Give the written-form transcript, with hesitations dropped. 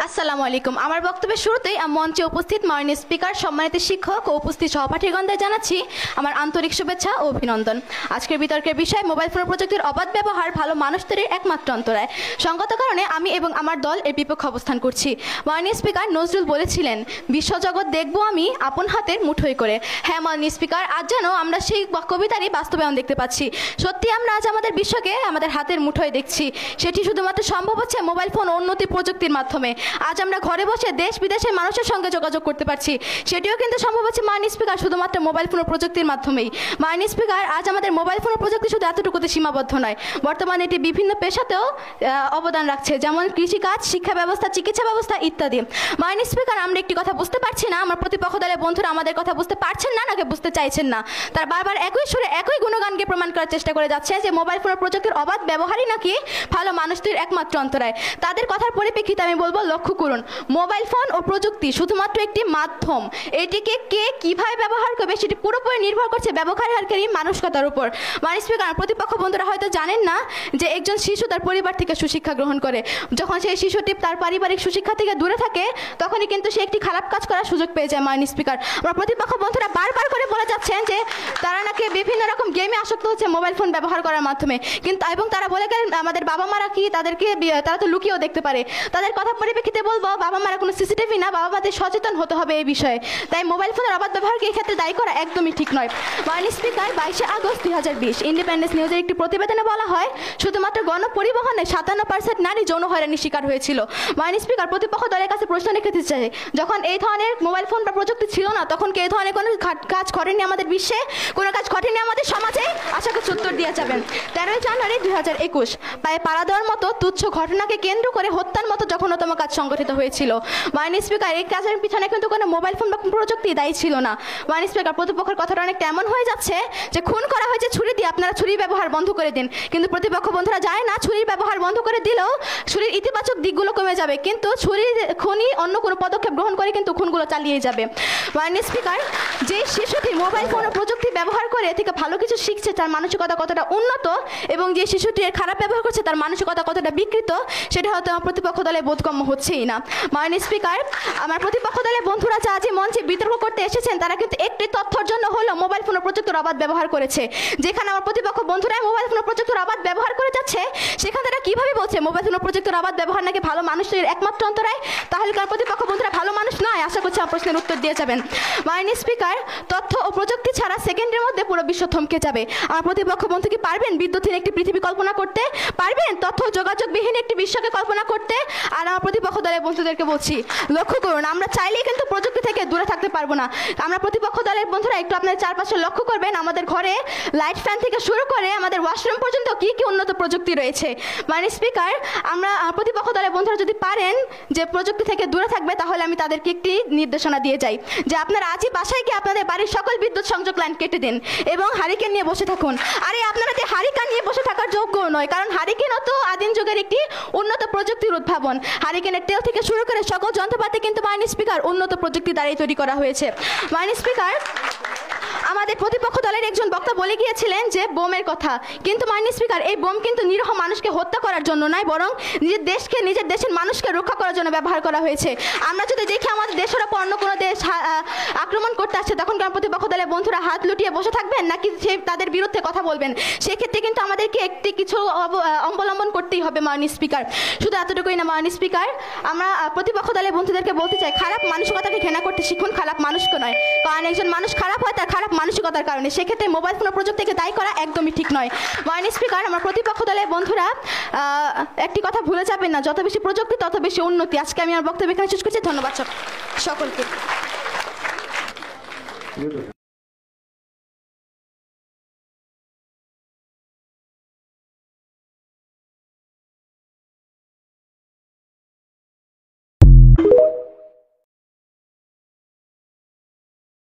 আসসালামু আলাইকুম। আমার বক্তব্যের শুরুতেই মঞ্চে উপস্থিত মাননীয় স্পিকার, সম্মানিত শিক্ষক ও উপস্থিত সহপাঠীগণদের জানাচ্ছি আমার আন্তরিক শুভেচ্ছা ও অভিনন্দন। আজকের বিতর্কের বিষয় মোবাইল ফোন প্রযুক্তির অবাধ ব্যবহার ভালো মানুষ তৈরির একমাত্র অন্তরায়। সঙ্গত কারণে আমি এবং আমার দল এর বিপক্ষে অবস্থান করছি। মাননীয় স্পিকার নজরুল বলেছিলেন, বিশ্বজগৎ দেখবো আমি আপন হাতের মুঠোয় করে। হ্যাঁ মাননীয় স্পিকার, আজ যেন আমরা সেই কবিতারই বাস্তবায়ন দেখতে পাচ্ছি। সত্যি আমরা আজ আমাদের বিশ্বকে আমাদের হাতের মুঠোয় দেখছি। সেটি শুধুমাত্র সম্ভব হচ্ছে মোবাইল ফোন উন্নতি প্রযুক্তির মাধ্যমে। আজ আমরা ঘরে বসে দেশ বিদেশের মানুষের সঙ্গে যোগাযোগ করতে পারছি। সেটিও কিন্তু সম্ভব হচ্ছে মাননীয় স্পিকার শুধুমাত্র মোবাইল ফোন প্রযুক্তির মাধ্যমেই। মাননীয় স্পিকার, আজ আমাদের মোবাইল ফোন প্রযুক্তি শুধু এতটুকুতে সীমাবদ্ধ নয়, বর্তমানে এটি বিভিন্ন পেশাতেও অবদান রাখছে, যেমন কৃষিকাজ, শিক্ষা ব্যবস্থা, চিকিৎসা ব্যবস্থা ইত্যাদি। মাননীয় স্পিকার, আমরা একটি কথা বুঝতে পারছি না, আমার প্রতিপক্ষ দলের বন্ধুরা আমাদের কথা বুঝতে পারছেন না নাকি বুঝতে চাইছেন না। তারা বারবার একই সুরে একই গুণগানকে প্রমাণ করার চেষ্টা করে যাচ্ছে যে মোবাইল ফোন প্রযুক্তির অবাধ ব্যবহারই নাকি ভালো মানুষটির একমাত্র অন্তরায়। তাদের কথার পরিপ্রেক্ষিতে আমি বলবো, লক্ষ্য করুন, মোবাইল ফোন ও প্রযুক্তি শুধুমাত্র একটি মাধ্যম। এটিকে কে কিভাবে ব্যবহার করবে সেটি পুরোপুরি নির্ভর করছে ব্যবহারকারী মানসিকতার উপর। মাননীয় স্পিকার, প্রতিপক্ষ বন্ধুরা হয়তো জানেন না যে একজন শিশু তার পরিবার থেকে সুশিক্ষা গ্রহণ করে। যখন সেই শিশুটি তার পারিবারিক সুশিক্ষা থেকে দূরে থাকে, তখনই কিন্তু সে একটি খারাপ কাজ করার সুযোগ পেয়ে যায়। মাননীয় স্পিকার, আমার প্রতিপক্ষ বন্ধুরা বারবার করে বলে যাচ্ছেন যে তারা নাকি বিভিন্ন রকম গেমে আসক্ত হচ্ছে মোবাইল ফোন ব্যবহার করার মাধ্যমে, কিন্তু এবং তারা বলে গেলেন আমাদের বাবা মারা কি তারা তো লুকিয়েও দেখতে পারে। তাদের কথা পরিপ্রেক্ষিতে বলবো, বাবা মারা কোনো সিসিটিভি না, বাবা মাদের সচেতন হতে হবে এই বিষয়ে। তাই মোবাইল ফোনের অবাধ ব্যবহারকে এই ক্ষেত্রে দায়ী করা একদমই ঠিক নয়। মাননীয় স্পিকার, 22 আগস্ট 2020 ইন্ডিপেন্ডেন্স নিউজের একটি প্রতিবেদনে বলা হয়, শুধুমাত্র গণপরিবহনে 57% নারী যৌন হয়রানির শিকার হয়েছিল। মাননীয় স্পিকার, প্রতিপক্ষ দলের কাছে প্রশ্ন রেখে চাই, যখন এই ধরনের মোবাইল ফোন বা প্রযুক্তি ছিল না, তখন কি এই ধরনের কোনো কাজ ঘটেনি আমাদের বিশ্বে, কোনো কাজ ঘটেনি আমাদের সমাজে? আশা করছি উত্তর দিয়ে যাবেন। 13 জানুয়ারি 2021 প্রায় পাড়া দেওয়ার মতো তুচ্ছ ঘটনাকে কেন্দ্র করে হত্যার মতো জঘন্যতম কাজ সংগঠিত হয়েছিল। মাননীয় স্পিকার, এই কাজের পিছনে কিন্তু কোনো মোবাইল ফোন বা প্রযুক্তি দায়ী ছিল না। মাননীয় স্পিকার, প্রতিপক্ষের কথাটা অনেকটা এমন হয়ে যাচ্ছে যে খুন করা হয়েছে ছুরি দিয়ে, আপনারা ছুরির ব্যবহার বন্ধ করে দিন। কিন্তু প্রতিপক্ষ বন্ধুরা যায় না, ছুরির ব্যবহার বন্ধ করে দিলেও ছুরির ইতিবাচক দিকগুলো কমে যাবে, কিন্তু খুনি অন্য কোনো পদক্ষেপ গ্রহণ করে কিন্তু খুনগুলো চালিয়ে যাবে। মাননীয় স্পিকার, যে শিশুটি মোবাইল ফোন ও প্রযুক্তি ব্যবহার করে থেকে ভালো কিছু শিখছে, তার মানসিকতা কতটা উন্নত, এবং যে শিশুটি এর খারাপ ব্যবহার করছে তার মানসিকতা কতটা বিকৃত, সেটা হয়তো আমার প্রতিপক্ষ দলে বোধগম্য হচ্ছেই না। মাননীয় স্পিকার, আমার প্রতিপক্ষ দলের বন্ধুরা যা যে মঞ্চে বিতর্ক করতে এসেছেন, তারা কিন্তু একটি তথ্যের জন্য হলো মোবাইল ফোন ও প্রযুক্তির অবাধ ব্যবহার করেছে। যেখানে আমার প্রতিপক্ষ বন্ধুরাই মোবাইল ফোন ও প্রযুক্তির অবাধ ব্যবহার করে যাচ্ছে, সেখানে তারা কিভাবে বলছে মোবাইল ফোন ও প্রযুক্তির অবাধ ব্যবহার নাকি ভালো মানুষের একমাত্র অন্তরায়? তাহলে কার প্রতিপক্ষ বন্ধুরা ভালো মানুষ নয়? আশা করছি আমার প্রশ্নের উত্তর দিয়ে যাবেন। মাননীয় স্পিকার, তথ্য ও প্রযুক্তি ছাড়া সেকেন্ডের মধ্যে পুরো বিশ্ব থমকে যাবে। আমার প্রতিপক্ষ বন্ধু কি পারবেন বিদ্যুৎহীন একটি পৃথিবী কল্পনা করতে? পারবেন তথ্য যোগাযোগবিহীন একটি বিশ্বকে কল্পনা করতে? আর আমার প্রতিপক্ষ দলের বন্ধুদেরকে বলছি, লক্ষ্য করুন, আমরা চাইলেই কিন্তু প্রযুক্তি থেকে দূরে থাকতে পারবো না। আমরা প্রতিপক্ষ দলের বন্ধুরা একটু আপনাদের চারপাশে লক্ষ্য করবেন, আমাদের ঘরে লাইট ফ্যান থেকে শুরু করে আমাদের ওয়াশরুম পর্যন্ত কি কি উন্নত প্রযুক্তি রয়েছে। মাননীয় স্পিকার, আমরা প্রতিপক্ষ দলের বন্ধুরা যদি পারেন যে প্রযুক্তি থেকে দূরে থাকবে, তাহলে আমি তাদেরকে একটি নির্দেশনা দিয়ে যাই যে আপনারা আজই বাসায় গিয়ে আপনাদের বাড়ির সকল বিদ্যুৎ সংযোগ লাইন কেটে দিন এবং হারিকেন নিয়ে বসে থাকুন। আরে আপনারা যে হারিকেন নিয়ে বসে থাকার যোগ্য নয়, কারণ হারিকেনও তো আদিম যুগের একটি উন্নত প্রযুক্তির উদ্ভাবন। হারিকেনের তেল থেকে শুরু করে সকল যন্ত্রপাতি কিন্তু মাননীয় স্পিকার উন্নত প্রযুক্তি দ্বারাই তৈরি করা হয়েছে। মাননীয় স্পিকার, আমাদের প্রতিপক্ষ দলের একজন বক্তা বলে গিয়েছিলেন যে বোমের কথা, কিন্তু মাননীয় স্পিকার, এই বোম কিন্তু নিরীহ মানুষকে হত্যা করার জন্য নয়, বরং নিজের দেশকে, নিজের দেশের মানুষকে রক্ষা করার জন্য ব্যবহার করা হয়েছে। আমরা যদি দেখি আমাদের দেশের ওপর অন্য কোনো দেশ আক্রমণ করতে আসছে, তখন কারণ প্রতিপক্ষ দলের বন্ধুরা হাত লুটিয়ে বসে থাকবেন নাকি তাদের বিরুদ্ধে কথা বলবেন? সেক্ষেত্রে কিন্তু আমাদেরকে একটি কিছু অবলম্বন করতেই হবে। মাননীয় স্পিকার, শুধু এতটুকুই না মাননীয় স্পিকার, আমরা প্রতিপক্ষ দলের বন্ধুদেরকে বলতে চাই, খারাপ মানসিকতাকে ঘৃণা করতে শিখুন, খারাপ মানুষকে নয়। কারণ একজন মানুষ খারাপ হয় তার খারাপ মানসিকতার কারণে, সেক্ষেত্রে মোবাইল ফোন প্রযুক্তিকে দায়ী করা একদমই ঠিক নয়। মাননীয় স্পিকার, আমার প্রতিপক্ষ দলের বন্ধুরা একটি কথা ভুলে যাবেন না, যত বেশি প্রযুক্তি তত বেশি উন্নতি। আজকে আমি আমার বক্তব্য এখানে শেষ করছি। ধন্যবাদ সকলকে।